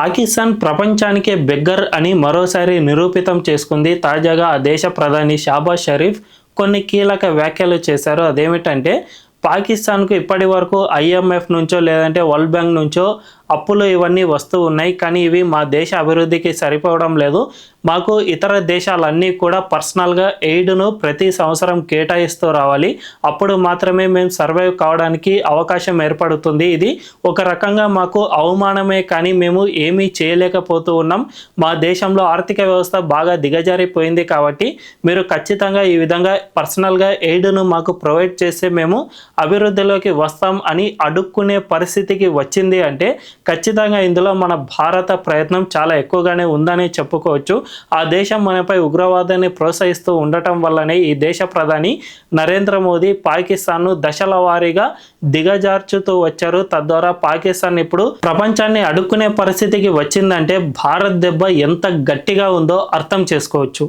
పాకిస్తాన్ ప్రపంచానికే బెగ్గర్ అని మరోసారి నిరూపితం చేసుకుంది. తాజాగా ఆ దేశ ప్రధాని షాబాజ్ షరీఫ్ కొన్ని కీలక వ్యాఖ్యలు చేశారు. అదేమిటంటే పాకిస్తాన్కు ఇప్పటి వరకు ఐఎంఎఫ్ నుంచో లేదంటే వరల్డ్ బ్యాంక్ నుంచో అప్పులు ఇవన్నీ వస్తూ ఉన్నాయి. కానీ ఇవి మా దేశ అభివృద్ధికి సరిపోవడం లేదు. మాకు ఇతర దేశాలన్నీ కూడా పర్సనల్గా ఎయిడ్ను ప్రతి సంవత్సరం కేటాయిస్తూ రావాలి. అప్పుడు మాత్రమే మేము సర్వైవ్ కావడానికి అవకాశం ఏర్పడుతుంది. ఇది ఒక రకంగా మాకు అవమానమే, కానీ మేము ఏమీ చేయలేకపోతూ ఉన్నాం. మా దేశంలో ఆర్థిక వ్యవస్థ బాగా దిగజారిపోయింది. కాబట్టి మీరు ఖచ్చితంగా ఈ విధంగా పర్సనల్గా ఎయిడ్ను మాకు ప్రొవైడ్ చేస్తే మేము అభివృద్ధిలోకి వస్తాం అని అడుక్కునే పరిస్థితికి వచ్చింది అంటే ఖచ్చితంగా ఇందులో మన భారత ప్రయత్నం చాలా ఎక్కువగానే ఉందని చెప్పుకోవచ్చు. ఆ దేశం మనపై ఉగ్రవాదాన్ని ప్రోత్సహిస్తూ ఉండటం వల్లనే ఈ దేశ ప్రధాని నరేంద్ర మోదీ పాకిస్తాన్ను దశల వారీగా దిగజార్చుతూ వచ్చారు. తద్వారా పాకిస్తాన్ ఇప్పుడు ప్రపంచాన్ని అడుక్కునే పరిస్థితికి వచ్చిందంటే భారత్ దెబ్బ ఎంత గట్టిగా ఉందో అర్థం చేసుకోవచ్చు.